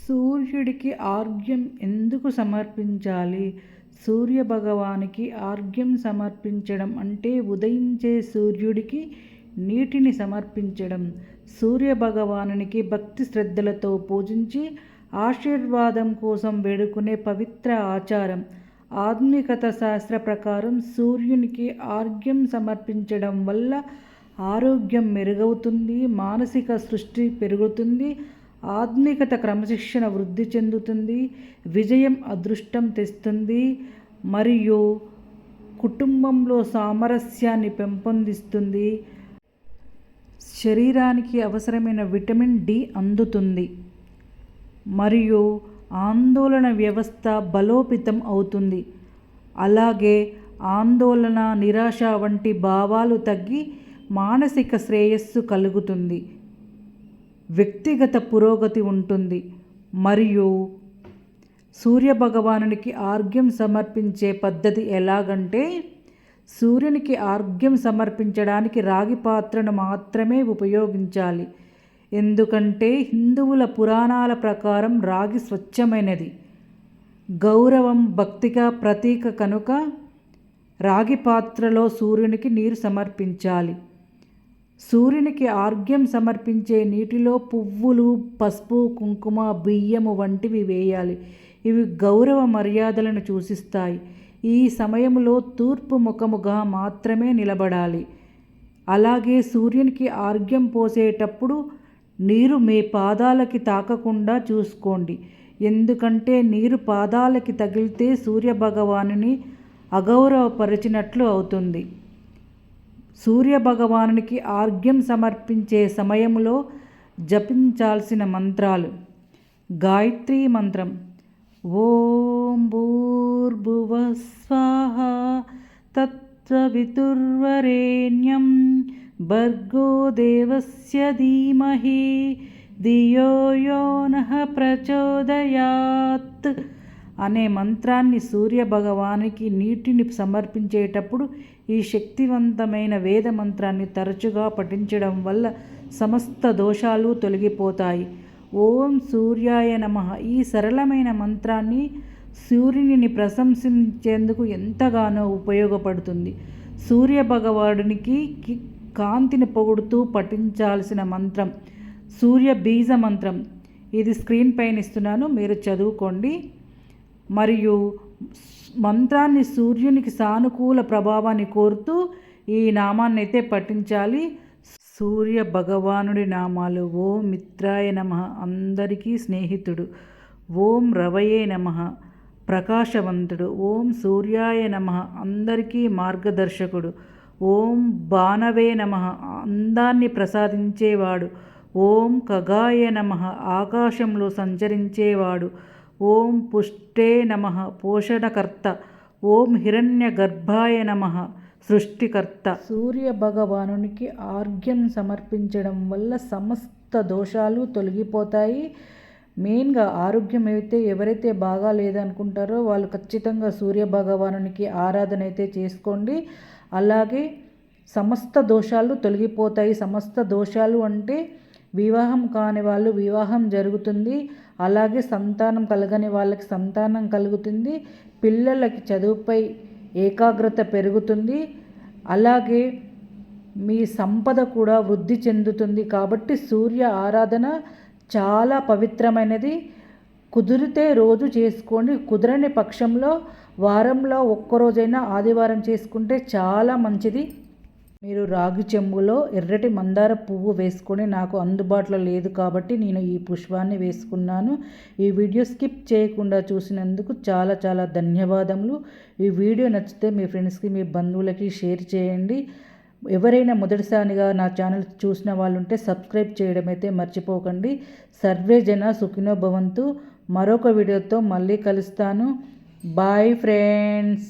సూర్యుడికి ఆర్ఘ్యం ఎందుకు సమర్పించాలి? సూర్య భగవానికి ఆర్ఘ్యం సమర్పించడం అంటే ఉదయించే సూర్యుడికి నీటిని సమర్పించడం. సూర్య భగవానునికి భక్తి శ్రద్ధలతో పూజించి ఆశీర్వాదం కోసం వేడుకునే పవిత్ర ఆచారం. ఆధునికత శాస్త్ర ప్రకారం సూర్యునికి ఆర్ఘ్యం సమర్పించడం వల్ల ఆరోగ్యం మెరుగవుతుంది, మానసిక సృష్టి పెరుగుతుంది, ఆత్మికత క్రమశిక్షణ వృద్ధి చెందుతుంది, విజయం అదృష్టం తెస్తుంది మరియు కుటుంబంలో సామరస్యాన్ని పెంపొందిస్తుంది. శరీరానికి అవసరమైన విటమిన్ డి అందుతుంది మరియు ఆందోళన వ్యవస్థ బలోపేతం అవుతుంది. అలాగే ఆందోళన, నిరాశ వంటి భావాలు తగ్గి మానసిక శ్రేయస్సు కలుగుతుంది, వ్యక్తిగత పురోగతి ఉంటుంది. మరియు సూర్యభగవానునికి ఆర్ఘ్యం సమర్పించే పద్ధతి ఎలాగంటే, సూర్యునికి ఆర్ఘ్యం సమర్పించడానికి రాగి పాత్రను మాత్రమే ఉపయోగించాలి. ఎందుకంటే హిందువుల పురాణాల ప్రకారం రాగి స్వచ్ఛమైనది, గౌరవం, భక్తిగా ప్రతీక కనుక రాగి పాత్రలో సూర్యునికి నీరు సమర్పించాలి. సూర్యునికి ఆర్ఘ్యం సమర్పించే నీటిలో పువ్వులు, పసుపు, కుంకుమ, బియ్యము వంటివి వేయాలి. ఇవి గౌరవ మర్యాదలను సూచిస్తాయి. ఈ సమయంలో తూర్పు ముఖముగా మాత్రమే నిలబడాలి. అలాగే సూర్యునికి ఆర్ఘ్యం పోసేటప్పుడు నీరు మీ పాదాలకి తాకకుండా చూసుకోండి. ఎందుకంటే నీరు పాదాలకి తగిలితే సూర్యభగవానుని అగౌరవపరిచినట్లు అవుతుంది. సూర్యభగవానునికి ఆర్ఘ్యం సమర్పించే సమయంలో జపించాల్సిన మంత్రాలు: గాయత్రీ మంత్రం, ఓం భూర్భువః స్వాహ తత్సవితుర్వరేణ్యం భర్గో దేవస్య ధీమహి ధియో యో నః ప్రచోదయాత్ అనే మంత్రాన్ని సూర్య భగవానికి నీటిని సమర్పించేటప్పుడు ఈ శక్తివంతమైన వేద మంత్రాన్ని తరచుగా పఠించడం వల్ల సమస్త దోషాలు తొలగిపోతాయి. ఓం సూర్యాయ నమః ఈ సరళమైన మంత్రాన్ని సూర్యునిని ప్రశంసించేందుకు ఎంతగానో ఉపయోగపడుతుంది. సూర్య భగవానునికి కాంతిని పొగుడుతూ పఠించాల్సిన మంత్రం సూర్య బీజ మంత్రం. ఇది స్క్రీన్ పైన ఇస్తున్నాను, మీరు చదువుకోండి. మరియు మంత్రాన్ని సూర్యునికి సానుకూల ప్రభావాన్ని కోరుతూ ఈ నామాన్ని అయితే పఠించాలి. సూర్య భగవానుడి నామాలు: ఓం మిత్రాయ నమః అందరికీ స్నేహితుడు, ఓం రవయే నమః ప్రకాశవంతుడు, ఓం సూర్యాయ నమః అందరికీ మార్గదర్శకుడు, ఓం భానవే నమః అందాన్ని ప్రసాదించేవాడు, ఓం ఖగాయ నమః ఆకాశంలో సంచరించేవాడు, ఓం పుష్టే నమః పోషణకర్త, ఓం హిరణ్య గర్భాయ నమః సృష్టికర్త. సూర్య భగవానునికి ఆర్ఘ్యం సమర్పించడం వల్ల సమస్త దోషాలు తొలగిపోతాయి. మెయిన్గా ఆరోగ్యం అయితే ఎవరైతే బాగా లేదనుకుంటారో వాళ్ళు ఖచ్చితంగా సూర్య భగవానునికి ఆరాధన అయితే చేసుకోండి. అలాగే సమస్త దోషాలు తొలగిపోతాయి. సమస్త దోషాలు అంటే వివాహం కాని వాళ్ళు వివాహం జరుగుతుంది, అలాగే సంతానం కలగని వాళ్ళకి సంతానం కలుగుతుంది, పిల్లలకి చదువుపై ఏకాగ్రత పెరుగుతుంది, అలాగే మీ సంపద కూడా వృద్ధి చెందుతుంది. కాబట్టి సూర్య ఆరాధన చాలా పవిత్రమైనది. కుదిరితే రోజు చేసుకోండి, కుదరని పక్షంలో వారంలో ఒక్కరోజైనా ఆదివారం చేసుకుంటే చాలా మంచిది. మీరు రాగి చెంబులో ఎర్రటి మందార పువ్వు వేసుకొని, నాకు అందుబాటులో లేదు కాబట్టి నేను ఈ పుష్పాన్ని వేసుకున్నాను. ఈ వీడియో స్కిప్ చేయకుండా చూసినందుకు చాలా చాలా ధన్యవాదములు. ఈ వీడియో నచ్చితే మీ ఫ్రెండ్స్కి, మీ బంధువులకి షేర్ చేయండి. ఎవరైనా మొదటిసారిగా నా ఛానల్ చూసిన వాళ్ళు ఉంటే సబ్స్క్రైబ్ చేయడం అయితే మర్చిపోకండి. సర్వే జన సుఖినో భవంతు. మరొక వీడియోతో మళ్ళీ కలుస్తాను. Bye friends.